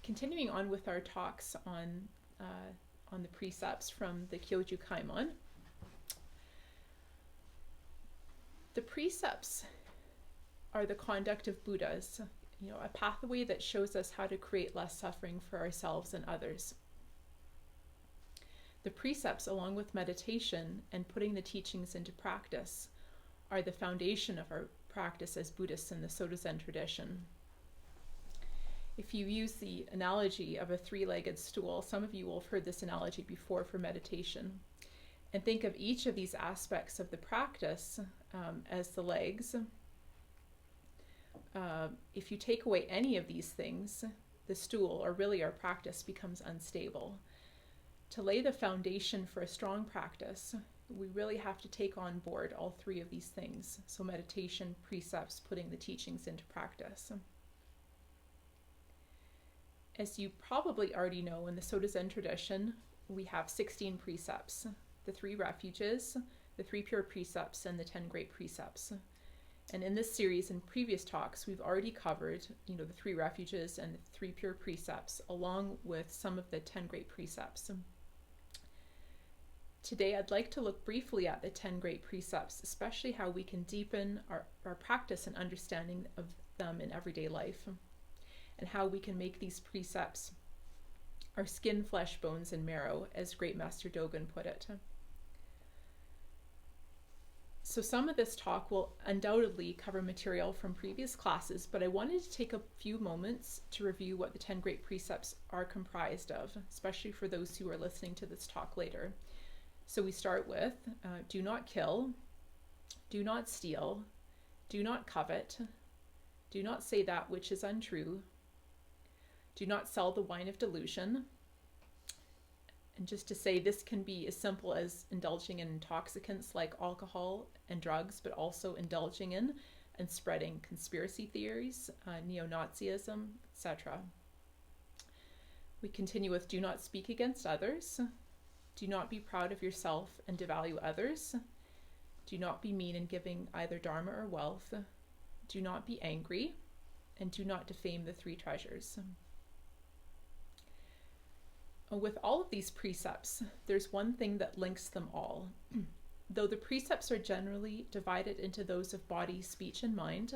continuing on with our talks on the precepts from the Kyoju Kaimon. The precepts are the conduct of Buddhas, a pathway that shows us how to create less suffering for ourselves and others. The precepts, along with meditation and putting the teachings into practice, are the foundation of our practice as Buddhists in the Soto Zen tradition. If you use the analogy of a three-legged stool, some of you will have heard this analogy before for meditation, and think of each of these aspects of the practice as the legs. If you take away any of these things, the stool, or really our practice, becomes unstable. To lay the foundation for a strong practice, we really have to take on board all three of these things. So meditation, precepts, putting the teachings into practice. As you probably already know, in the Soto Zen tradition, we have 16 precepts, the 3 refuges, the 3 pure precepts, and the 10 great precepts. And in this series and previous talks, we've already covered, the 3 refuges and the 3 pure precepts, along with some of the 10 great precepts. Today, I'd like to look briefly at the 10 great precepts, especially how we can deepen our practice and understanding of them in everyday life, and how we can make these precepts our skin, flesh, bones, and marrow, as Great Master Dogen put it. So some of this talk will undoubtedly cover material from previous classes, but I wanted to take a few moments to review what the 10 great precepts are comprised of, especially for those who are listening to this talk later. So we start with do not kill, do not steal, do not covet, do not say that which is untrue, do not sell the wine of delusion. And just to say, this can be as simple as indulging in intoxicants like alcohol and drugs, but also indulging in and spreading conspiracy theories, neo-Nazism, etc. We continue with do not speak against others, do not be proud of yourself and devalue others, do not be mean in giving either Dharma or wealth, do not be angry, and do not defame the 3 treasures. With all of these precepts, there's one thing that links them all. Though the precepts are generally divided into those of body, speech, and mind,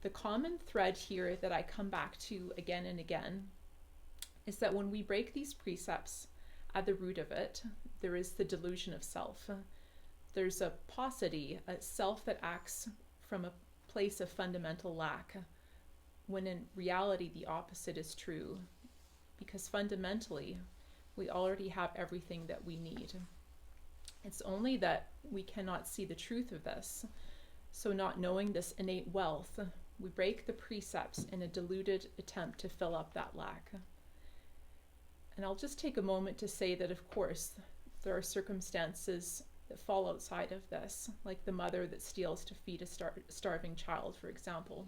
the common thread here that I come back to again and again is that when we break these precepts, at the root of it, there is the delusion of self. There's a paucity, a self that acts from a place of fundamental lack, when in reality the opposite is true. Because fundamentally, we already have everything that we need. It's only that we cannot see the truth of this. So not knowing this innate wealth, we break the precepts in a deluded attempt to fill up that lack. And I'll just take a moment to say that, of course, there are circumstances that fall outside of this, like the mother that steals to feed a starving child, for example.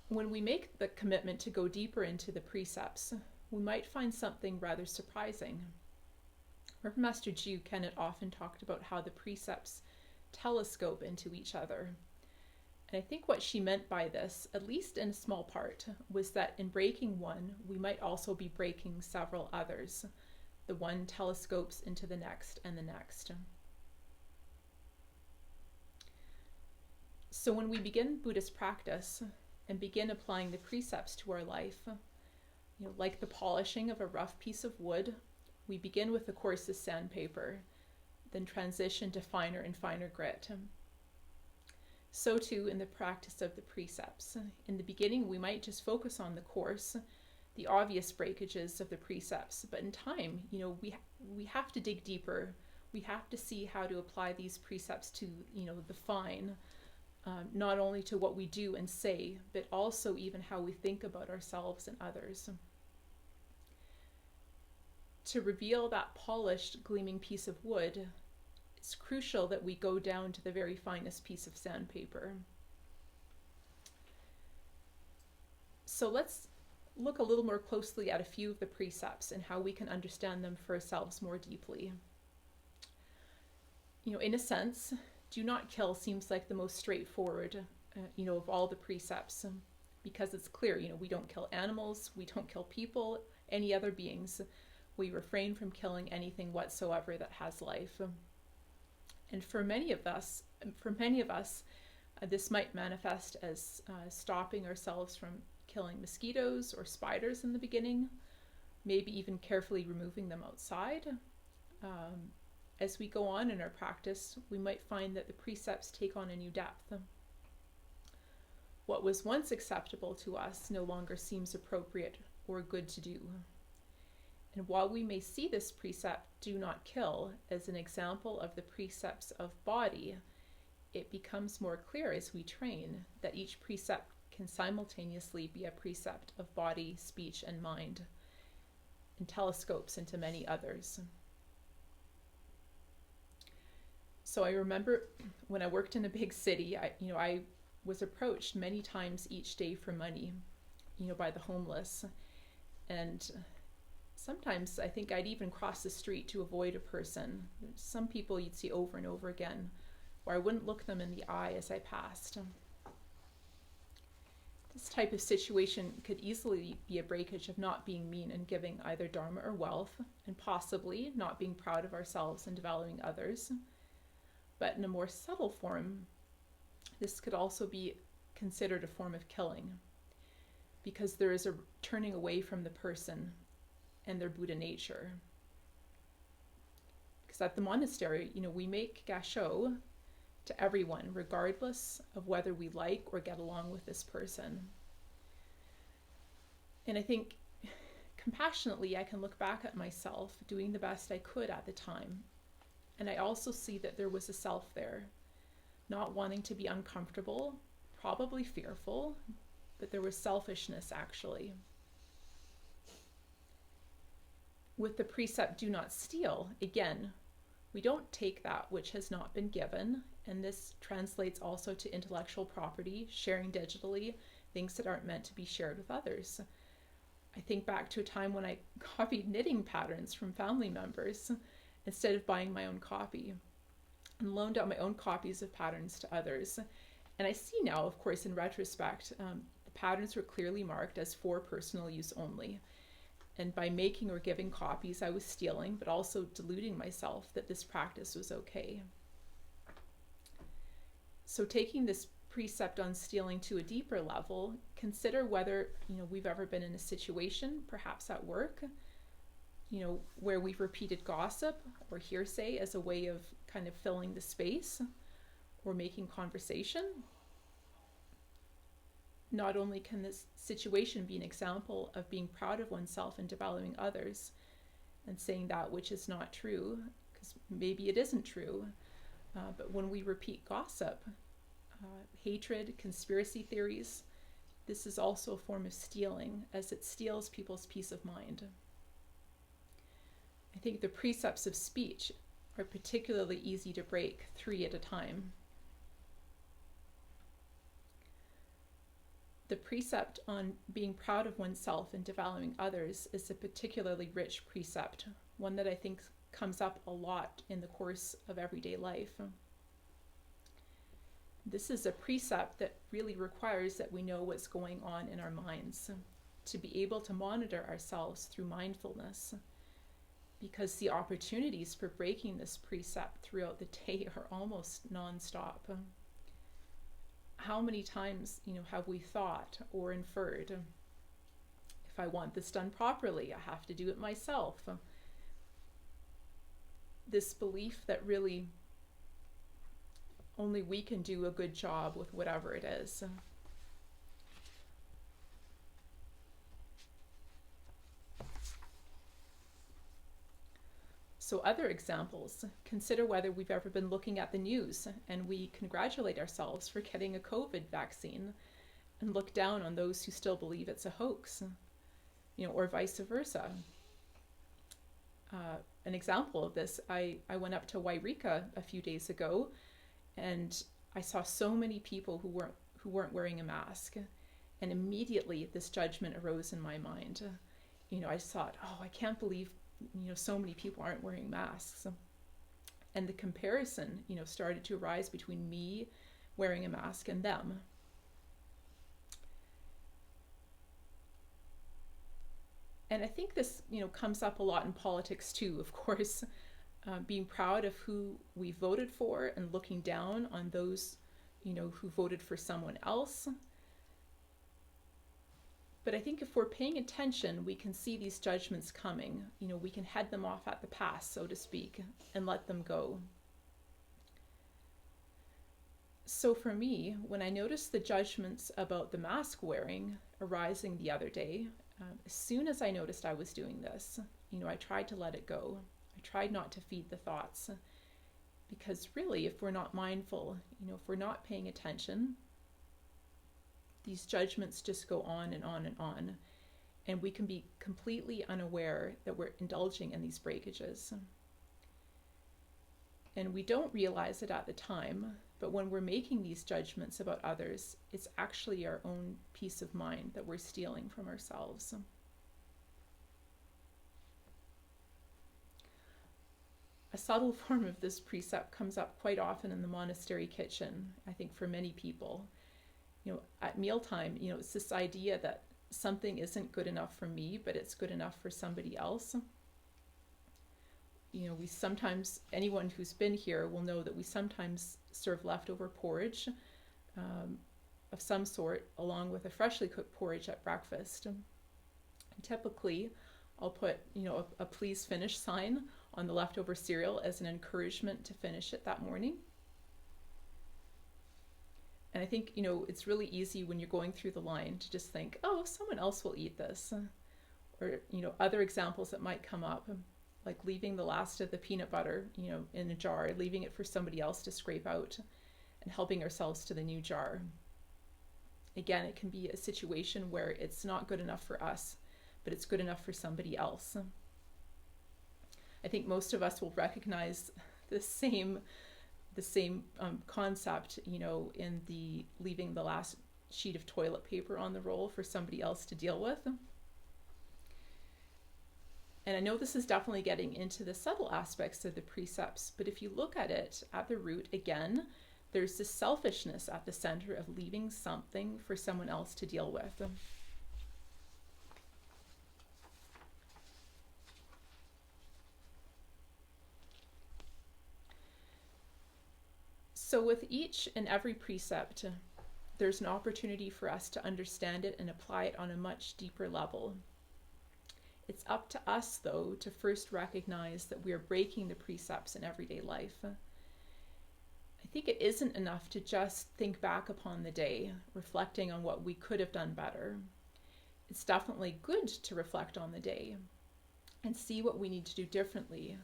When we make the commitment to go deeper into the precepts, we might find something rather surprising. Reverend Master Ju Kennett often talked about how the precepts telescope into each other. And I think what she meant by this, at least in a small part, was that in breaking one, we might also be breaking several others. The one telescopes into the next and the next. So when we begin Buddhist practice, and begin applying the precepts to our life, like the polishing of a rough piece of wood, we begin with the coarsest sandpaper, then transition to finer and finer grit. So too in the practice of the precepts. In the beginning, we might just focus on the coarse, the obvious breakages of the precepts, but in time, we have to dig deeper. We have to see how to apply these precepts to, the fine, not only to what we do and say, but also even how we think about ourselves and others. To reveal that polished, gleaming piece of wood, it's crucial that we go down to the very finest piece of sandpaper. So let's look a little more closely at a few of the precepts and how we can understand them for ourselves more deeply. In a sense, do not kill seems like the most straightforward, of all the precepts. because it's clear, we don't kill animals, we don't kill people, any other beings. We refrain from killing anything whatsoever that has life. And for many of us, this might manifest as stopping ourselves from killing mosquitoes or spiders in the beginning, maybe even carefully removing them outside. As we go on in our practice, we might find that the precepts take on a new depth. What was once acceptable to us no longer seems appropriate or good to do. And while we may see this precept, do not kill, as an example of the precepts of body, it becomes more clear as we train that each precept can simultaneously be a precept of body, speech, and mind, and telescopes into many others. So I remember when I worked in a big city, I was approached many times each day for money, by the homeless. And sometimes I think I'd even cross the street to avoid a person. Some people you'd see over and over again, where I wouldn't look them in the eye as I passed. This type of situation could easily be a breakage of not being mean and giving either Dharma or wealth, and possibly not being proud of ourselves and devaluing others. But in a more subtle form, this could also be considered a form of killing, because there is a turning away from the person and their Buddha nature. Because at the monastery, we make gasho to everyone, regardless of whether we like or get along with this person. And I think compassionately, I can look back at myself doing the best I could at the time. And I also see that there was a self there, not wanting to be uncomfortable, probably fearful, but there was selfishness actually. With the precept, do not steal, again, we don't take that which has not been given, and this translates also to intellectual property, sharing digitally, things that aren't meant to be shared with others. I think back to a time when I copied knitting patterns from family members instead of buying my own copy, and loaned out my own copies of patterns to others. And I see now, of course, in retrospect, the patterns were clearly marked as for personal use only. And by making or giving copies, I was stealing, but also deluding myself that this practice was okay. So taking this precept on stealing to a deeper level, consider whether, we've ever been in a situation, perhaps at work, where we've repeated gossip or hearsay as a way of kind of filling the space or making conversation. Not only can this situation be an example of being proud of oneself and devaluing others and saying that which is not true, because maybe it isn't true, but when we repeat gossip, hatred, conspiracy theories, this is also a form of stealing, as it steals people's peace of mind. I think the precepts of speech are particularly easy to break 3 at a time. The precept on being proud of oneself and devaluing others is a particularly rich precept, one that I think comes up a lot in the course of everyday life. This is a precept that really requires that we know what's going on in our minds, to be able to monitor ourselves through mindfulness, because the opportunities for breaking this precept throughout the day are almost nonstop. How many times, have we thought or inferred, if I want this done properly, I have to do it myself. This belief that really only we can do a good job with whatever it is. So other examples, consider whether we've ever been looking at the news and we congratulate ourselves for getting a COVID vaccine and look down on those who still believe it's a hoax, or vice versa. An example of this, I went up to Wairika a few days ago and I saw so many people who weren't wearing a mask, and immediately this judgment arose in my mind. I thought, I can't believe so many people aren't wearing masks. And the comparison, started to arise between me wearing a mask and them. And I think this, comes up a lot in politics too, of course, being proud of who we voted for and looking down on those, who voted for someone else. But I think if we're paying attention, we can see these judgments coming. We can head them off at the pass, so to speak, and let them go. So for me, when I noticed the judgments about the mask wearing arising the other day, as soon as I noticed I was doing this, I tried to let it go. I tried not to feed the thoughts. Because really, if we're not mindful, if we're not paying attention, these judgments just go on and on and on. And we can be completely unaware that we're indulging in these breakages. And we don't realize it at the time, but when we're making these judgments about others, it's actually our own peace of mind that we're stealing from ourselves. A subtle form of this precept comes up quite often in the monastery kitchen, I think for many people. At mealtime, it's this idea that something isn't good enough for me, but it's good enough for somebody else. We sometimes, anyone who's been here will know that we sometimes serve leftover porridge of some sort along with a freshly cooked porridge at breakfast. And typically, I'll put, a please finish sign on the leftover cereal as an encouragement to finish it that morning. And I think, it's really easy when you're going through the line to just think, oh, someone else will eat this. Or, other examples that might come up, like leaving the last of the peanut butter, in a jar, leaving it for somebody else to scrape out and helping ourselves to the new jar. Again, it can be a situation where it's not good enough for us, but it's good enough for somebody else. I think most of us will recognize the same concept, in the leaving the last sheet of toilet paper on the roll for somebody else to deal with. And I know this is definitely getting into the subtle aspects of the precepts, but if you look at it at the root, again, there's this selfishness at the center of leaving something for someone else to deal with. So with each and every precept, there's an opportunity for us to understand it and apply it on a much deeper level. It's up to us, though, to first recognize that we are breaking the precepts in everyday life. I think it isn't enough to just think back upon the day, reflecting on what we could have done better. It's definitely good to reflect on the day and see what we need to do differently,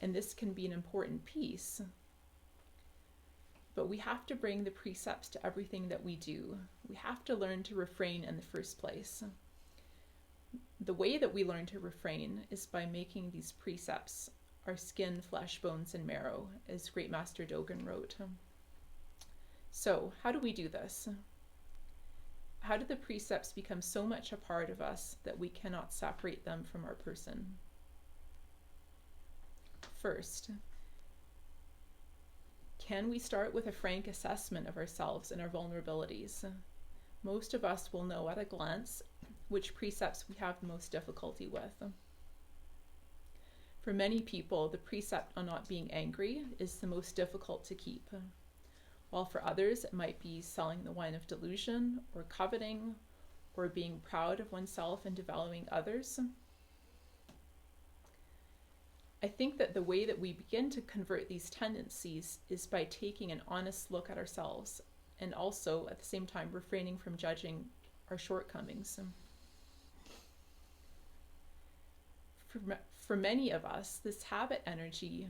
and this can be an important piece. But we have to bring the precepts to everything that we do. We have to learn to refrain in the first place. The way that we learn to refrain is by making these precepts our skin, flesh, bones, and marrow, as Great Master Dogen wrote. So, how do we do this? How do the precepts become so much a part of us that we cannot separate them from our person? First, can we start with a frank assessment of ourselves and our vulnerabilities? Most of us will know at a glance which precepts we have the most difficulty with. For many people, the precept on not being angry is the most difficult to keep, while for others it might be selling the wine of delusion, or coveting, or being proud of oneself and devaluing others. I think that the way that we begin to convert these tendencies is by taking an honest look at ourselves, and also at the same time refraining from judging our shortcomings. For many of us, this habit energy,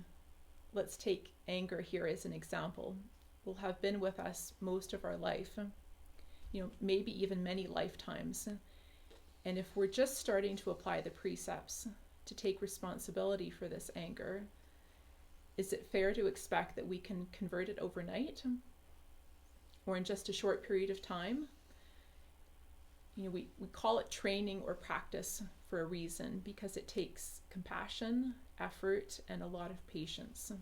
let's take anger here as an example, will have been with us most of our life, maybe even many lifetimes. And if we're just starting to apply the precepts to take responsibility for this anger, is it fair to expect that we can convert it overnight or in just a short period of time? We call it training or practice for a reason, because it takes compassion, effort, and a lot of patience.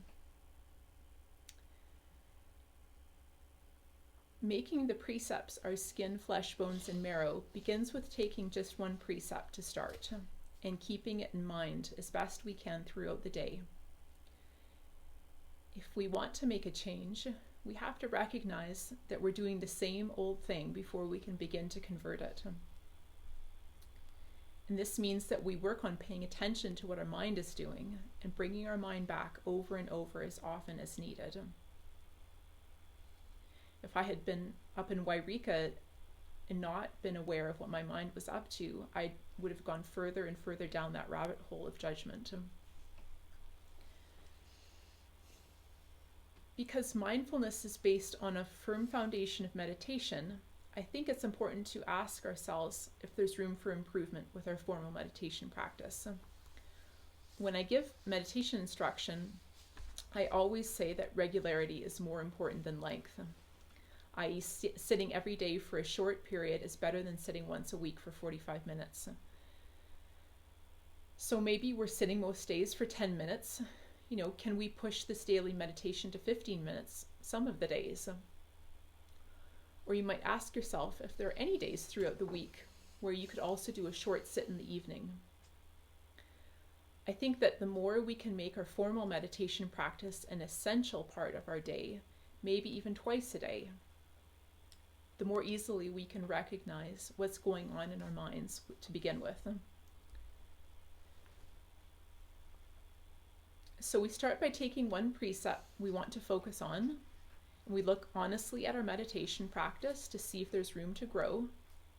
Making the precepts our skin, flesh, bones, and marrow begins with taking just one precept to start and keeping it in mind as best we can throughout the day. If we want to make a change, we have to recognize that we're doing the same old thing before we can begin to convert it. And this means that we work on paying attention to what our mind is doing and bringing our mind back over and over as often as needed. If I had been up in Wairika and not been aware of what my mind was up to, I would have gone further and further down that rabbit hole of judgment. Because mindfulness is based on a firm foundation of meditation, I think it's important to ask ourselves if there's room for improvement with our formal meditation practice. When I give meditation instruction, I always say that regularity is more important than length, i.e. sitting every day for a short period is better than sitting once a week for 45 minutes. So maybe we're sitting most days for 10 minutes. Can we push this daily meditation to 15 minutes some of the days? Or you might ask yourself if there are any days throughout the week where you could also do a short sit in the evening. I think that the more we can make our formal meditation practice an essential part of our day, maybe even twice a day, the more easily we can recognize what's going on in our minds to begin with. So we start by taking one precept we want to focus on. We look honestly at our meditation practice to see if there's room to grow,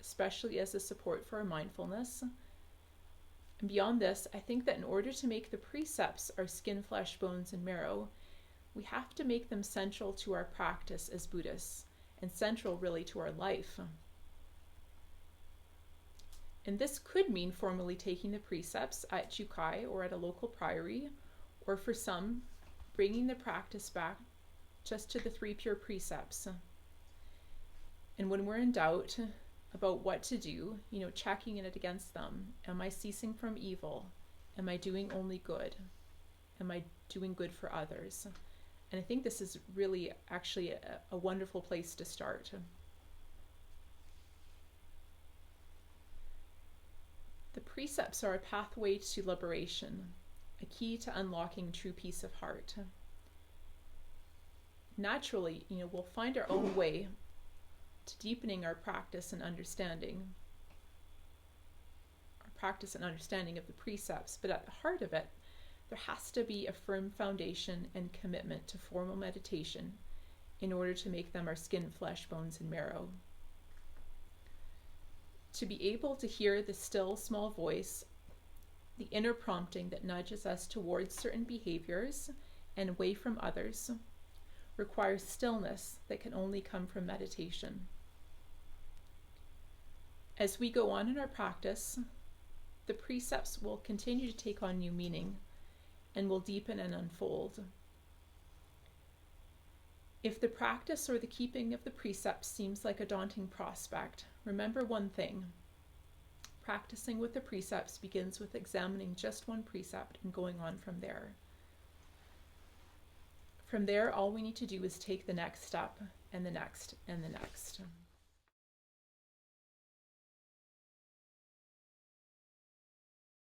especially as a support for our mindfulness. And beyond this, I think that in order to make the precepts our skin, flesh, bones, and marrow, we have to make them central to our practice as Buddhists, and central really to our life. And this could mean formally taking the precepts at Jukai or at a local priory, or for some, bringing the practice back just to the 3 pure precepts. And when we're in doubt about what to do, checking it against them. Am I ceasing from evil? Am I doing only good? Am I doing good for others? And I think this is really actually a wonderful place to start. The precepts are a pathway to liberation, a key to unlocking true peace of heart. Naturally, we'll find our own way to deepening our practice and understanding of the precepts, but at the heart of it, there has to be a firm foundation and commitment to formal meditation in order to make them our skin, flesh, bones, and marrow. To be able to hear the still, small voice, the inner prompting that nudges us towards certain behaviors and away from others, requires stillness that can only come from meditation. As we go on in our practice, the precepts will continue to take on new meaning and will deepen and unfold. If the practice or the keeping of the precepts seems like a daunting prospect, remember one thing. Practicing with the precepts begins with examining just one precept and going on from there. From there, all we need to do is take the next step, and the next, and the next.